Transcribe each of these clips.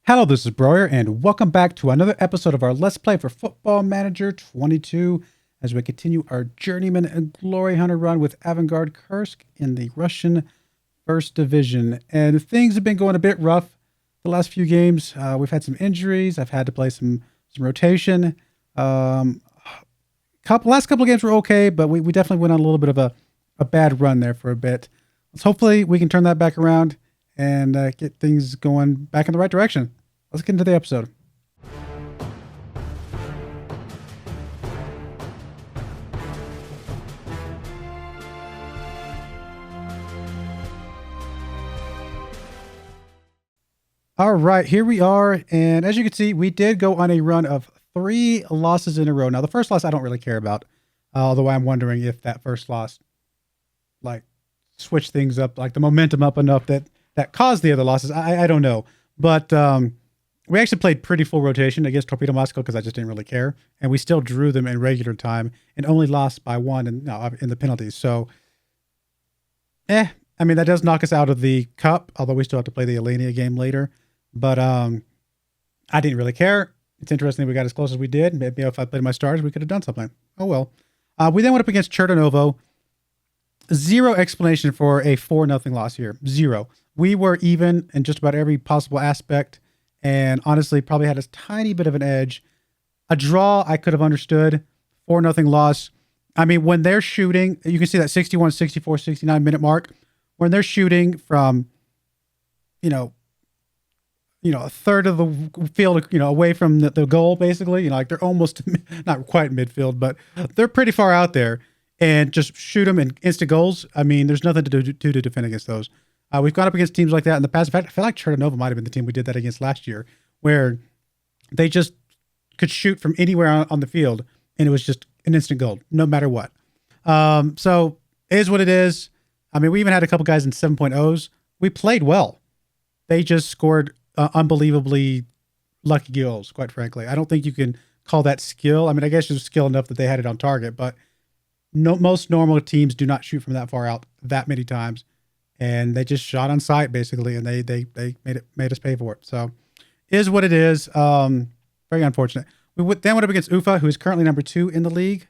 Hello, this is Broyar, and welcome back to another episode of our Let's Play for Football Manager 22 as we continue our Journeyman and Glory Hunter run with AVANGARD KURSK in the Russian First Division. And things have been going a bit rough the last few games. We've had some injuries. I've had to play some rotation. Last couple of games were okay, but we definitely went on a little bit of a bad run there for a bit. Hopefully we can turn that back around and get things going back in the right direction. Let's get into the episode. All right, here we are. And as you can see, we did go on a run of 3 losses in a row. Now, the first loss I don't really care about, although I'm wondering if that first loss, like, switched things up, like the momentum up enough that caused the other losses. I don't know. But we actually played pretty full rotation against Torpedo Moscow because I just didn't really care. And we still drew them in regular time and only lost by 1 in the penalties. So, I mean, that does knock us out of the cup, although we still have to play the Alania game later. But I didn't really care. It's interesting we got as close as we did. Maybe if I played my stars, we could have done something. Oh, well. We then went up against Chernonovo. Zero explanation for a 4-0 loss here. Zero. We were even in just about every possible aspect, and honestly probably had a tiny bit of an edge. A draw I could have understood. 4-0 loss. I mean, when they're shooting, you can see that 61, 64, 69 minute mark. When they're shooting from, a third of the field, away from the goal, basically, like they're almost not quite midfield, but they're pretty far out there, and just shoot them in instant goals. I mean, there's nothing to do to defend against those. We've gone up against teams like that in the past. In fact, I feel like Chernonovo might have been the team we did that against last year, where they just could shoot from anywhere on the field, and it was just an instant goal, no matter what. So it is what it is. I mean, we even had a couple guys in 7.0s. We played well. They just scored unbelievably lucky goals, quite frankly. I don't think you can call that skill. I mean, I guess it's skill enough that they had it on target, but most normal teams do not shoot from that far out that many times. And they just shot on sight, basically, and they made us pay for it. So, is what it is. Very unfortunate. We then went up against UFA, who is currently number 2 in the league.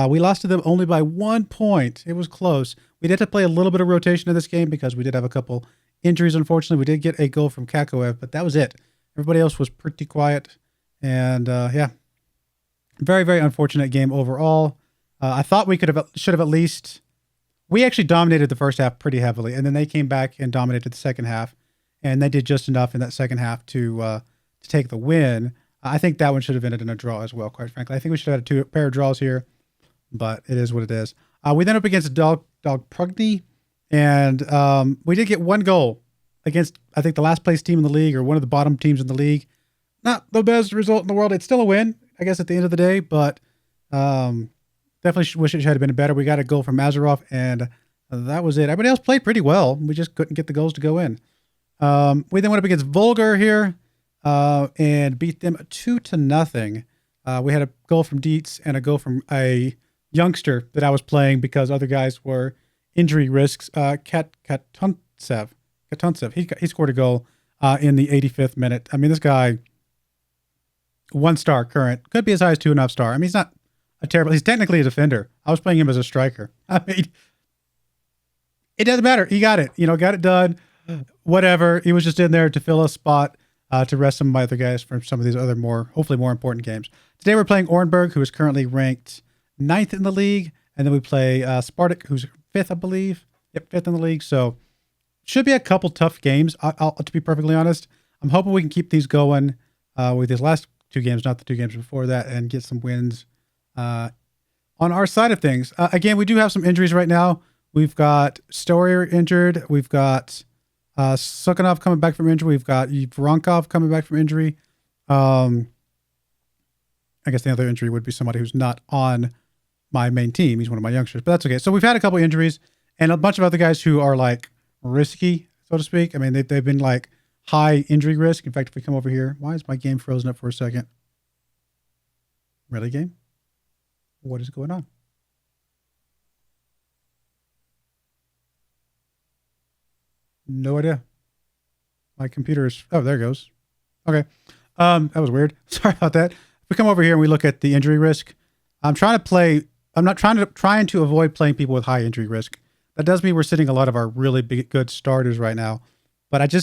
We lost to them only by 1 point. It was close. We did have to play a little bit of rotation in this game because we did have a couple injuries, unfortunately. We did get a goal from Kakoev, but that was it. Everybody else was pretty quiet. And, yeah, very, very unfortunate game overall. I thought we should have at least... We actually dominated the first half pretty heavily, and then they came back and dominated the second half, and they did just enough in that second half to take the win. I think that one should have ended in a draw as well, quite frankly. I think we should have had a pair of draws here, but it is what it is. We then up against Dog Prugny, and we did get 1 goal against, I think, the last place team in the league, or one of the bottom teams in the league. Not the best result in the world. It's still a win, I guess, at the end of the day, but... definitely wish it had been better. We got a goal from Mazarov, and that was it. Everybody else played pretty well. We just couldn't get the goals to go in. We then went up against Volgar here and beat them 2-0. We had a goal from Dietz and a goal from a youngster that I was playing because other guys were injury risks. Katuntsev. He scored a goal in the 85th minute. I mean, this guy, 1 star current, could be as high as 2.5 star. I mean, he's not he's technically a defender. I was playing him as a striker. I mean, it doesn't matter. He got it. Got it done. Whatever. He was just in there to fill a spot to rest some of my other guys from some of these other hopefully more important games. Today we're playing Orenburg, who is currently ranked 9th in the league, and then we play Spartak, who's 5th, I believe. Yep, 5th in the league. So should be a couple tough games. To be perfectly honest, I'm hoping we can keep these going with these last 2 games, not the 2 games before that, and get some wins. On our side of things, again, we do have some injuries right now. We've got Stoyer injured. We've got Sukhanov coming back from injury. We've got Voronkov coming back from injury. I guess the other injury would be somebody who's not on my main team. He's one of my youngsters, but that's okay. So we've had a couple injuries and a bunch of other guys who are like risky, so to speak. I mean, they've been like high injury risk. In fact, if we come over here, why is my game frozen up for a second? Really, game? What is going on? No idea. My computer is... Oh, there it goes. Okay. That was weird. Sorry about that. If we come over here and we look at the injury risk, I'm not trying to avoid playing people with high injury risk. That does mean we're sitting a lot of our really good starters right now. But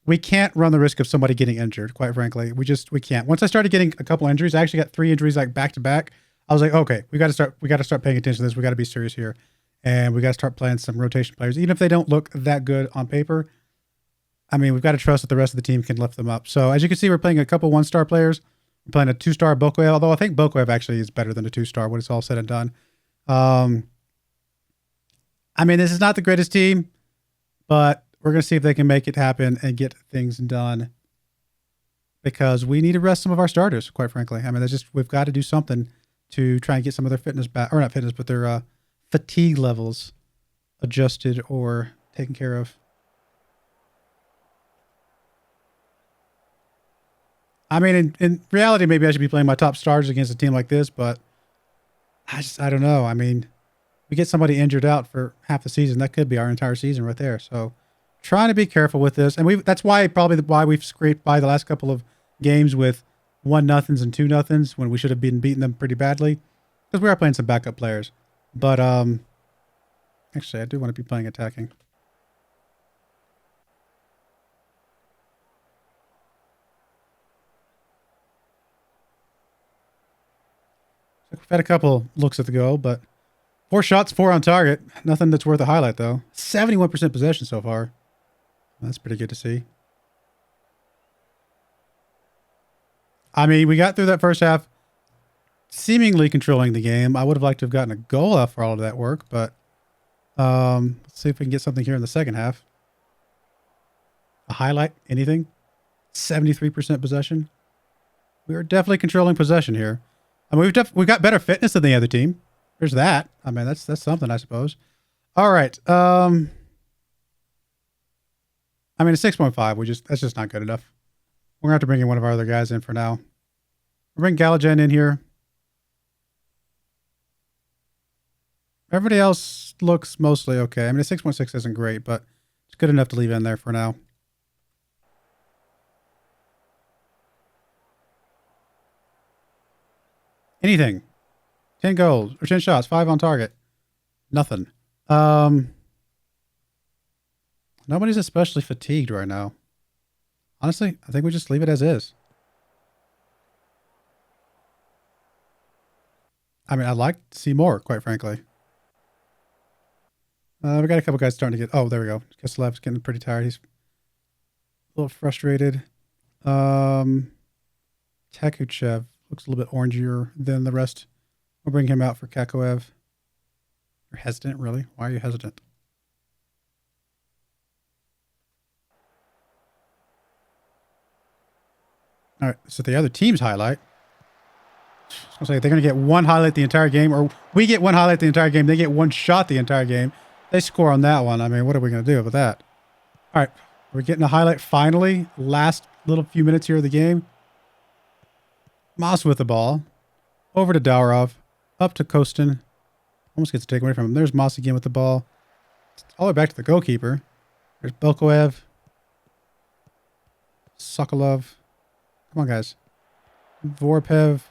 we can't run the risk of somebody getting injured, quite frankly. We can't. Once I started getting a couple injuries, I actually got 3 injuries like back to back. I was like, okay, we got to start paying attention to this. We got to be serious here. And we got to start playing some rotation players. Even if they don't look that good on paper, I mean, we've got to trust that the rest of the team can lift them up. So as you can see, we're playing a couple 1-star players. We're playing a 2-star Bokoev, although I think Bokoev actually is better than a 2-star when it's all said and done. I mean, this is not the greatest team, but we're going to see if they can make it happen and get things done, because we need to rest some of our starters, quite frankly. I mean, we've got to do something to try and get some of their fitness back, or not fitness, but their fatigue levels adjusted or taken care of. I mean, in reality, maybe I should be playing my top stars against a team like this, but I don't know. I mean, we get somebody injured out for half the season, that could be our entire season right there. So trying to be careful with this. And that's why we've scraped by the last couple of games with 1-0s and 2-0s when we should have been beating them pretty badly, because we are playing some backup players. But actually, I do want to be playing attacking. We've had a couple looks at the goal, but 4 shots, 4 on target. Nothing that's worth a highlight, though. 71% possession so far. That's pretty good to see. I mean, we got through that first half seemingly controlling the game. I would have liked to have gotten a goal after all of that work, but let's see if we can get something here in the second half. A highlight? Anything? 73% possession. We are definitely controlling possession here. I mean, we've got better fitness than the other team. There's that. I mean, that's something, I suppose. All right. I mean, a 6.5. That's just not good enough. We're gonna have to bring in one of our other guys in for now. We'll bring Galagen in here. Everybody else looks mostly okay. I mean, a 6.6 isn't great, but it's good enough to leave in there for now. Anything. 10 goals or 10 shots, 5 on target. Nothing. Nobody's especially fatigued right now. Honestly, I think we just leave it as is. I mean, I'd like to see more, quite frankly. We got a couple guys starting to get... Oh, there we go. Kislev's getting pretty tired. He's a little frustrated. Takuchev looks a little bit orangier than the rest. We'll bring him out for Kakoev. You're hesitant, really? Why are you hesitant? All right, so the other team's highlight. I was going to say, they're going to get 1 highlight the entire game, or we get 1 highlight the entire game. They get 1 shot the entire game. They score on that one. I mean, what are we going to do with that? All right, we're getting a highlight finally. Last little few minutes here of the game. Moss with the ball. Over to Daurov. Up to Kostin. Almost gets taken away from him. There's Moss again with the ball. All the way back to the goalkeeper. There's Belkoev. Sokolov. Come on, guys. Vorpev.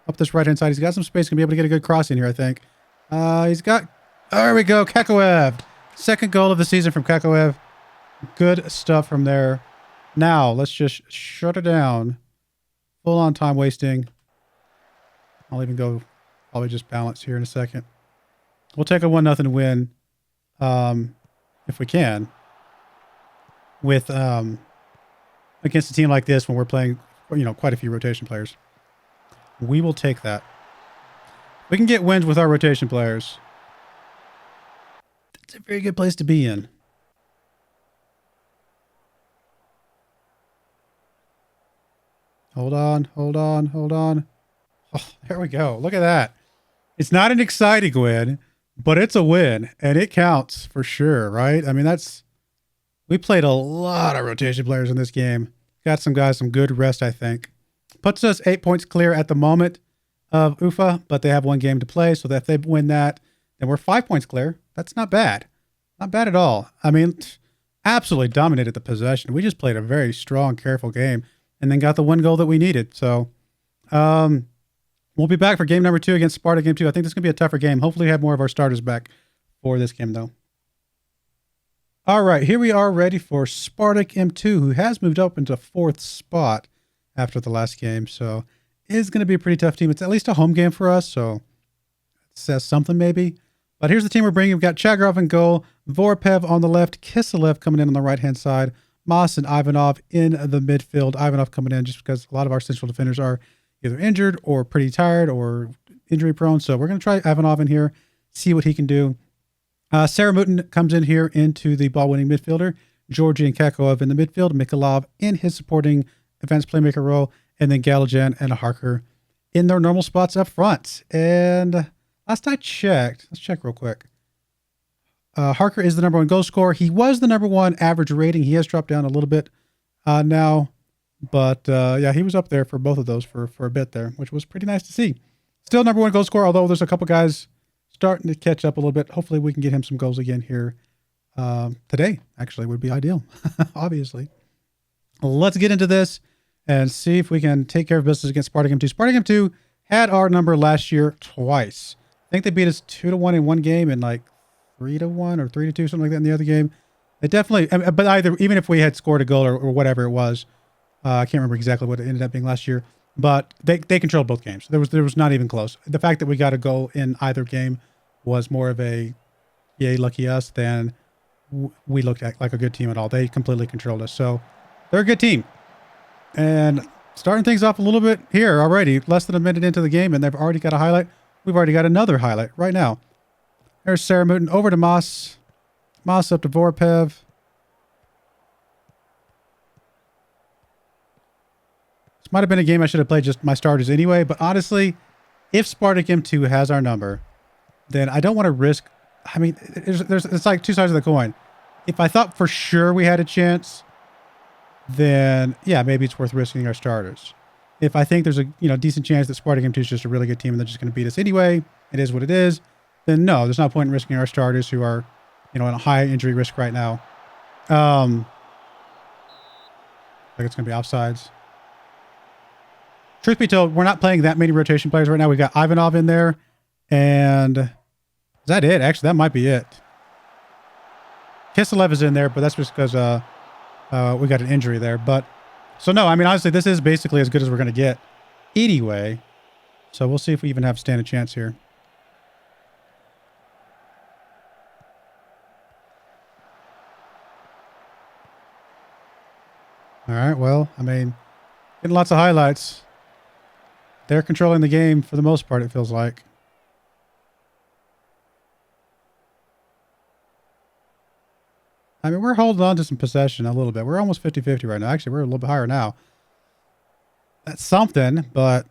Up this right-hand side. He's got some space. Going to be able to get a good cross in here, I think. He's got... There we go. Kakoev. Second goal of the season from Kakoev. Good stuff from there. Now, let's just shut it down. Full on time wasting. I'll even go probably just balance here in a second. We'll take a 1-0 win if we can. With against a team like this when we're playing, you know, quite a few rotation players. We will take that. We can get wins with our rotation players. It's a very good place to be in. Hold on, hold on, hold on. Oh, there we go. Look at that. It's not an exciting win, but it's a win, and it counts for sure, right? I mean, we played a lot of rotation players in this game. Got some guys some good rest, I think. Puts us 8 points clear at the moment of Ufa, but they have 1 game to play, so that if they win that, then we're 5 points clear. That's not bad. Not bad at all. I mean, absolutely dominated the possession. We just played a very strong, careful game. and then got the one goal that we needed. So we'll be back for game number 2 against Sparta game 2. I think this is going to be a tougher game. Hopefully we have more of our starters back for this game, though. All right, here we are ready for Spartak M2, who has moved up into 4th spot after the last game. So it is going to be a pretty tough team. It's at least a home game for us, so it says something maybe. But here's the team we're bringing. We've got Chagrov in goal, Vorpev on the left, Kiselev coming in on the right-hand side, Mas and Ivanov in the midfield. Ivanov coming in just because a lot of our central defenders are either injured or pretty tired or injury-prone. So we're going to try Ivanov in here, see what he can do. Saramutin comes in here into the ball-winning midfielder. Georgi and Kakov in the midfield. Mikhailov in his supporting advanced playmaker role. And then Galajan and Harker in their normal spots up front. And last I checked, let's check real quick. Harker is the number 1 goal scorer. He was the number 1 average rating. He has dropped down a little bit now. But yeah, he was up there for both of those for a bit there, which was pretty nice to see. Still number 1 goal scorer, although there's a couple guys starting to catch up a little bit. Hopefully we can get him some goals again here today. Actually, would be ideal, obviously. Let's get into this and see if we can take care of business against Spartak M2. Spartak M2 had our number last year twice. I think they beat us 2-1 in one game and like 3-1 or 3-2, something like that in the other game. They definitely, but either, even if we had scored a goal or whatever it was, I can't remember exactly what it ended up being last year, but they controlled both games. There was not even close. The fact that we got a goal in either game was more of a yay, lucky us than we looked at like a good team at all. They completely controlled us. So they're a good team. And starting things off a little bit here already, less than a minute into the game, and they've already got a highlight. We've already got another highlight right now. There's Saramutin over to Mas. Mas up to Vorpev. This might have been a game I should have played just my starters anyway, but honestly, if Spartak M2 has our number, then I don't want to risk. I mean, it's like two sides of the coin. If I thought for sure we had a chance, then yeah, maybe it's worth risking our starters. If I think there's a decent chance that Spartak M2 is just a really good team and they're just going to beat us anyway, it is what it is, then no, there's no point in risking our starters who are, in a high injury risk right now. Like it's going to be offsides. Truth be told, we're not playing that many rotation players right now. We've got Ivanov in there, and is that it? Actually, that might be it. Kiselev is in there, but that's just because we got an injury there. But so no, I mean, honestly, this is basically as good as we're going to get anyway. So we'll see if we even have stand a chance here. All right, well, I mean, getting lots of highlights. They're controlling the game for the most part, it feels like. I mean, we're holding on to some possession a little bit. We're almost 50-50 right now. Actually, we're a little bit higher now. That's something, but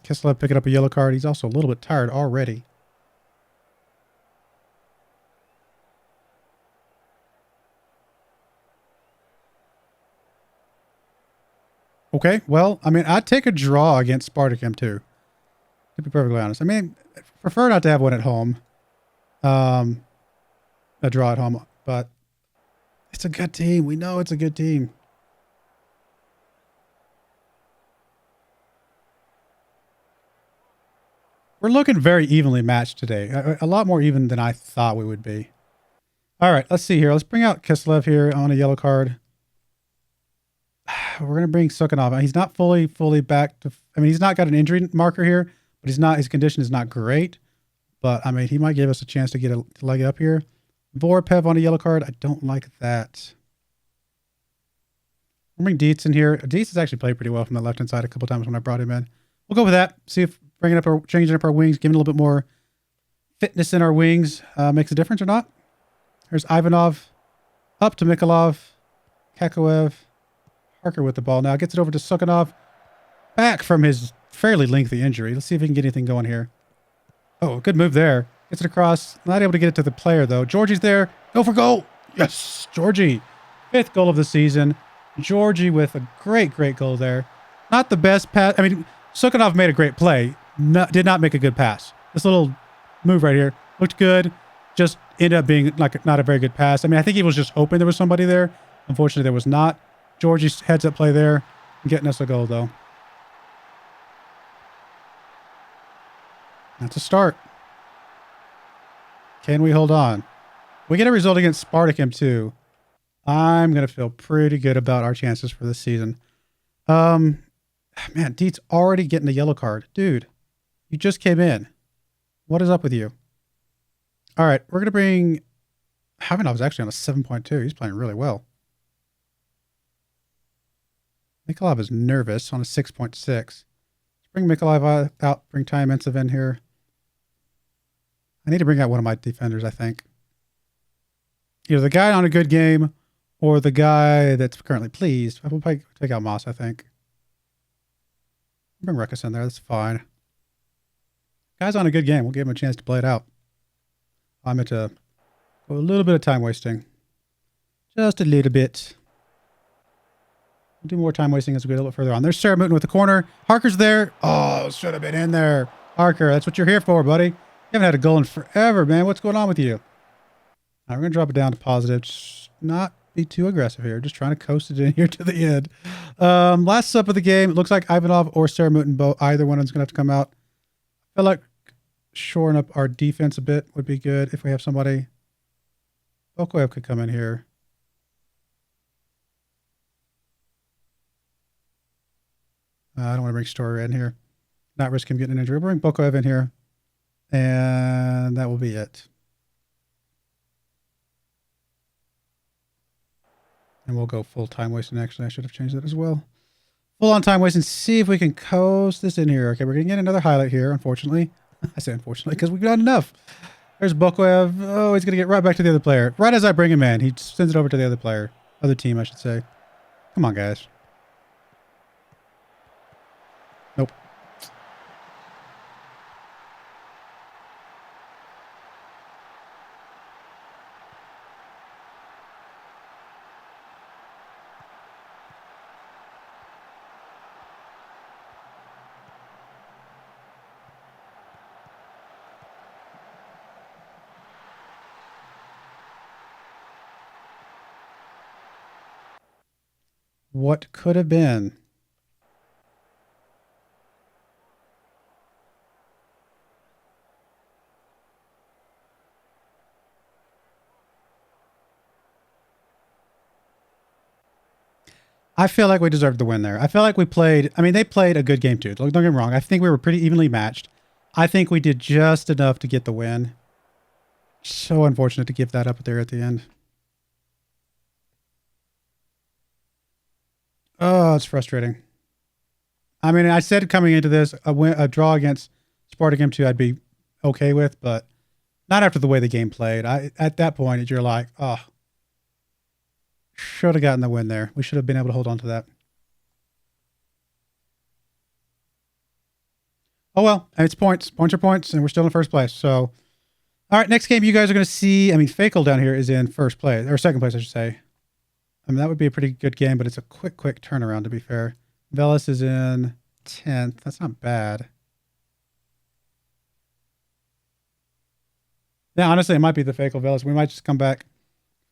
Kiselev picking up a yellow card. He's also a little bit tired already. Okay, well, I mean, I'd take a draw against Spartak M2, to be perfectly honest. I mean, I prefer not to have one at home. A draw at home, but it's a good team. We know it's a good team. We're looking very evenly matched today. A lot more even than I thought we would be. All right, let's see here. Let's bring out Kiselev here on a yellow card. We're going to bring Sukhanov. He's not fully back to... I mean, he's not got an injury marker here, but he's not... His condition is not great. But, I mean, he might give us a chance to get a leg up here. Vorpev on a yellow card. I don't like that. We'll bring Dietz in here. Dietz has actually played pretty well from the left-hand side a couple times when I brought him in. We'll go with that. See if changing up our wings, giving a little bit more fitness in our wings makes a difference or not. There's Ivanov up to Mikhailov. Kakoev. Harker with the ball now. Gets it over to Sukhanov. Back from his fairly lengthy injury. Let's see if he can get anything going here. Oh, good move there. Gets it across. Not able to get it to the player, though. Georgie's there. Go for goal. Yes, Georgie. 5th goal of the season. Georgie with a great goal there. Not the best pass. I mean, Sukhanov made a great play. Did not make a good pass. This little move right here looked good. Just ended up being like not a very good pass. I mean, I think he was just hoping there was somebody there. Unfortunately, there was not. Georgie's heads up play there, getting us a goal though. That's a start. Can we hold on? We get a result against Spartacum too. I'm going to feel pretty good about our chances for this season. Man, Dietz already getting a yellow card. Dude, you just came in. What is up with you? All right, we're going to bring... Havanov is actually on a 7.2. He's playing really well. Mikolov is nervous on a 6.6. Let's bring Mikolov out. Bring Tyamentsov in here. I need to bring out one of my defenders, I think. Either the guy on a good game or the guy that's currently pleased. We'll probably take out Moss, I think. Bring Ruckus in there. That's fine. Guy's on a good game. We'll give him a chance to play it out. I'm at a little bit of time wasting. Just a little bit. We'll do more time wasting as we get a little further on. There's Sarah Mooten with the corner. Harker's there. Oh, should have been in there. Harker, that's what you're here for, buddy. You haven't had a goal in forever, man. What's going on with you? All right, we're going to drop it down to positive. Just not be too aggressive here. Just trying to coast it in here to the end. Last sub of the game. It looks like Ivanov or Sarah Mooten, either one of them's going to have to come out. I feel like shoring up our defense a bit would be good if we have somebody. Bokoev could come in here. I don't want to bring Story in here. Not risk him getting an injury. We'll bring Bokoev in here. And that will be it. And we'll go full time wasting. Actually, I should have changed that as well. Full on time wasting. See if we can coast this in here. Okay, we're going to get another highlight here, unfortunately. I say unfortunately because we've got enough. There's Bokoev. Oh, he's going to get right back to the other player. Right as I bring him in, he sends it over to the other player. Other team, I should say. Come on, guys. Nope. What could have been? I feel like we deserved the win there. I feel like we played... I mean, they played a good game too. Don't get me wrong. I think we were pretty evenly matched. I think we did just enough to get the win. So unfortunate to give that up there at the end. Oh, it's frustrating. I mean, I said coming into this, a draw against Spartacum 2 I'd be okay with, but not after the way the game played. At that point, you're like, oh, should have gotten the win there. We should have been able to hold on to that. Oh, well, it's points. Points are points, and we're still in first place. So, all right, next game you guys are going to see, I mean, Fakel down here is in first place, or second place, I should say. I mean, that would be a pretty good game, but it's a quick turnaround, to be fair. Velas is in 10th. That's not bad. Yeah, honestly, it might be the Fakel Velas. We might just come back,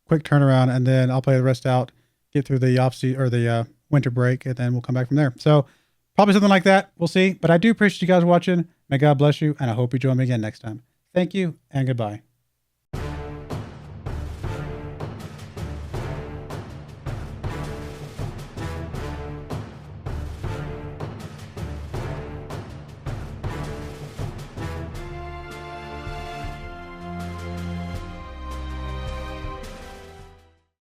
quick turnaround, and then I'll play the rest out, get through the off-season or the winter break, and then we'll come back from there. So probably something like that. We'll see. But I do appreciate you guys watching. May God bless you, and I hope you join me again next time. Thank you, and goodbye.